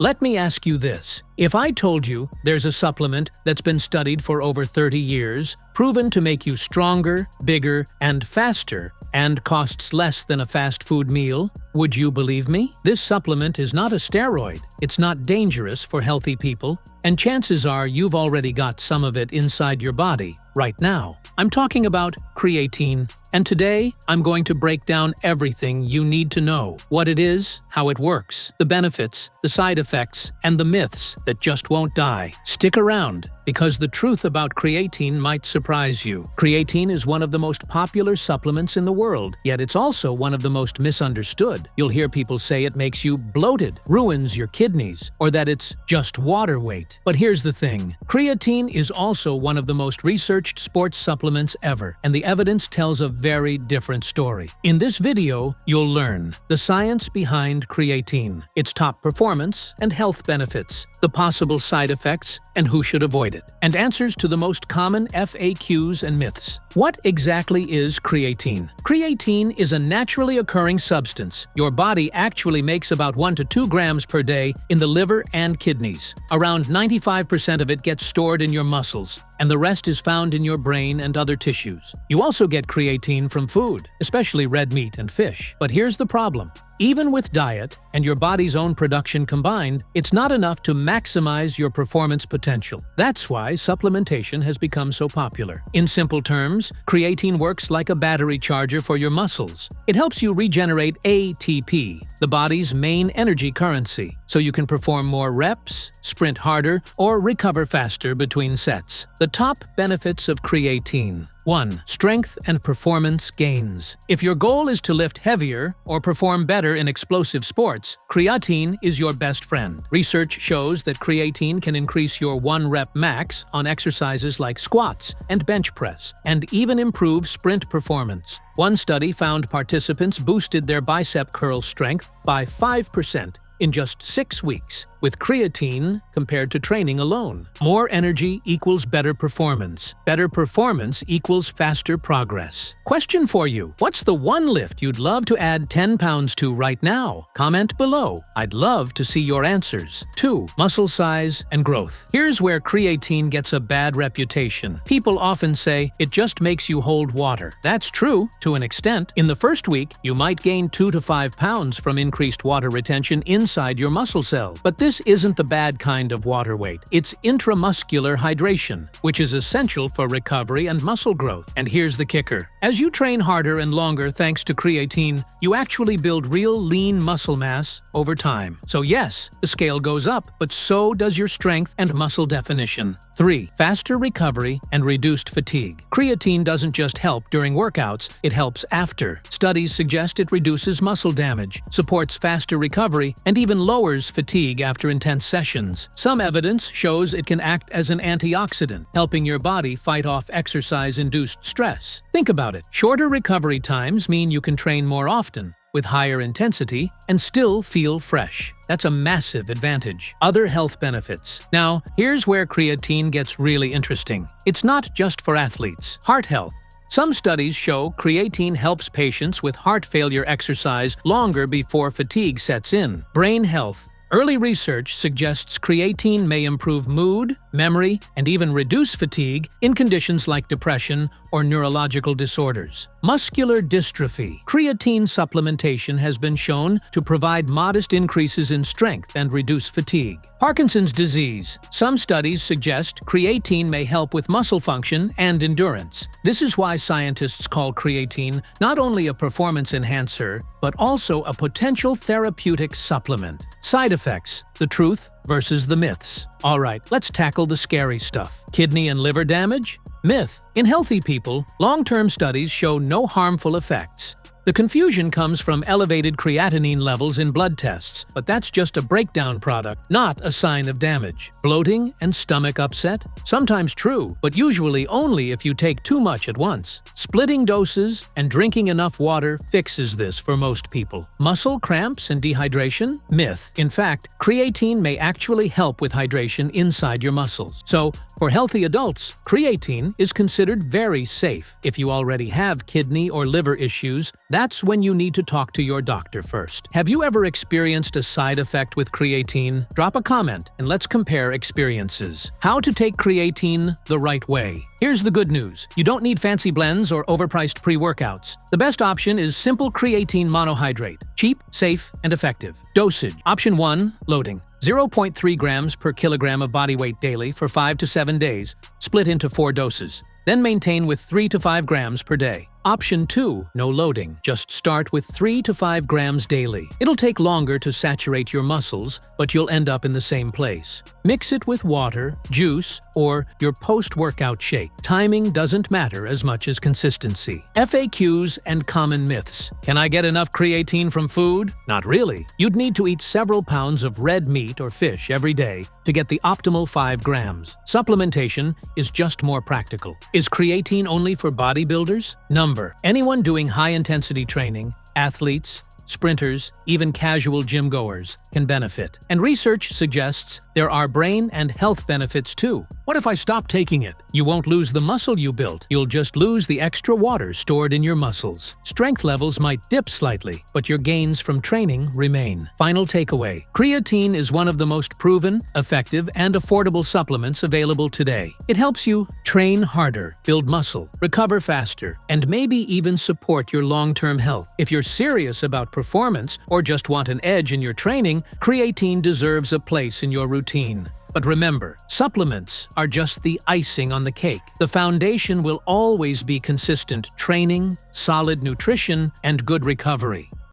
Let me ask you this. If I told you there's a supplement that's been studied for over 30 years, proven to make you stronger, bigger, and faster, and costs less than a fast food meal, would you believe me? This supplement is not a steroid, it's not dangerous for healthy people, and chances are you've already got some of it inside your body right now. I'm talking about creatine, and today I'm going to break down everything you need to know: what it is, how it works, the benefits, the side effects, and the myths that just won't die. Stick around, because the truth about creatine might surprise you. Creatine is one of the most popular supplements in the world, yet it's also one of the most misunderstood. You'll hear people say it makes you bloated, ruins your kidneys, or that it's just water weight. But here's the thing. Creatine is also one of the most researched sports supplements ever, and the evidence tells a very different story. In this video, you'll learn the science behind creatine, its top performance and health benefits, the possible side effects, and who should avoid it, and answers to the most common FAQs and myths. What exactly is creatine? Creatine is a naturally occurring substance. Your body actually makes about 1 to 2 grams per day in the liver and kidneys. Around 95% of it gets stored in your muscles, and the rest is found in your brain and other tissues. You also get creatine from food, especially red meat and fish. But here's the problem. Even with diet and your body's own production combined, it's not enough to maximize your performance potential. That's why supplementation has become so popular. In simple terms, creatine works like a battery charger for your muscles. It helps you regenerate ATP, the body's main energy currency, so you can perform more reps, sprint harder, or recover faster between sets. The top benefits of creatine. 1. Strength and performance gains. If your goal is to lift heavier or perform better in explosive sports, creatine is your best friend. Research shows that creatine can increase your 1-rep max on exercises like squats and bench press, and even improve sprint performance. One study found participants boosted their bicep curl strength by 5% in just 6 weeks with creatine compared to training alone. More energy equals better performance. Better performance equals faster progress. Question for you. What's the one lift you'd love to add 10 pounds to right now? Comment below. I'd love to see your answers. 2. Muscle size and growth. Here's where creatine gets a bad reputation. People often say it just makes you hold water. That's true to an extent. In the first week, you might gain 2 to 5 pounds from increased water retention inside your muscle cells. But this isn't the bad kind of water weight. It's intramuscular hydration, which is essential for recovery and muscle growth. And here's the kicker. As you train harder and longer thanks to creatine, you actually build real lean muscle mass over time. So yes, the scale goes up, but so does your strength and muscle definition. 3. Faster recovery and reduced fatigue. Creatine doesn't just help during workouts, it helps after. Studies suggest it reduces muscle damage, supports faster recovery, and even lowers fatigue after intense sessions. Some evidence shows it can act as an antioxidant, helping your body fight off exercise-induced stress. Think about it. Shorter recovery times mean you can train more often, with higher intensity, and still feel fresh. That's a massive advantage. Other health benefits. Now, here's where creatine gets really interesting. It's not just for athletes. Heart health. Some studies show creatine helps patients with heart failure exercise longer before fatigue sets in. Brain health. Early research suggests creatine may improve mood, memory, and even reduce fatigue in conditions like depression or neurological disorders. Muscular dystrophy. Creatine supplementation has been shown to provide modest increases in strength and reduce fatigue. Parkinson's disease. Some studies suggest creatine may help with muscle function and endurance. This is why scientists call creatine not only a performance enhancer, but also a potential therapeutic supplement. Side effects. The truth versus the myths. Alright, let's tackle the scary stuff. Kidney and liver damage? Myth. In healthy people, long-term studies show no harmful effects. The confusion comes from elevated creatinine levels in blood tests, but that's just a breakdown product, not a sign of damage. Bloating and stomach upset? Sometimes true, but usually only if you take too much at once. Splitting doses and drinking enough water fixes this for most people. Muscle cramps and dehydration? Myth. In fact, creatine may actually help with hydration inside your muscles. So, for healthy adults, creatine is considered very safe. If you already have kidney or liver issues, that's when you need to talk to your doctor first. Have you ever experienced a side effect with creatine? Drop a comment and let's compare experiences. How to take creatine the right way. Here's the good news. You don't need fancy blends or overpriced pre-workouts. The best option is simple creatine monohydrate. Cheap, safe, and effective. Dosage. Option 1. Loading. 0.3 grams per kilogram of body weight daily for 5 to 7 days, split into 4 doses. Then maintain with 3 to 5 grams per day. Option 2. No loading. Just start with 3 to 5 grams daily. It'll take longer to saturate your muscles, but you'll end up in the same place. Mix it with water, juice, or your post-workout shake. Timing doesn't matter as much as consistency. FAQs and common myths. Can I get enough creatine from food? Not really. You'd need to eat several pounds of red meat or fish every day to get the optimal 5 grams. Supplementation is just more practical. Is creatine only for bodybuilders? Number. Anyone doing high-intensity training, athletes, sprinters, even casual gym goers can benefit. And research suggests there are brain and health benefits too. What if I stop taking it? You won't lose the muscle you built. You'll just lose the extra water stored in your muscles. Strength levels might dip slightly, but your gains from training remain. Final takeaway. Creatine is one of the most proven, effective, and affordable supplements available today. It helps you train harder, build muscle, recover faster, and maybe even support your long-term health. If you're serious about performance or just want an edge in your training, creatine deserves a place in your routine. But remember, supplements are just the icing on the cake. The foundation will always be consistent training, solid nutrition, and good recovery.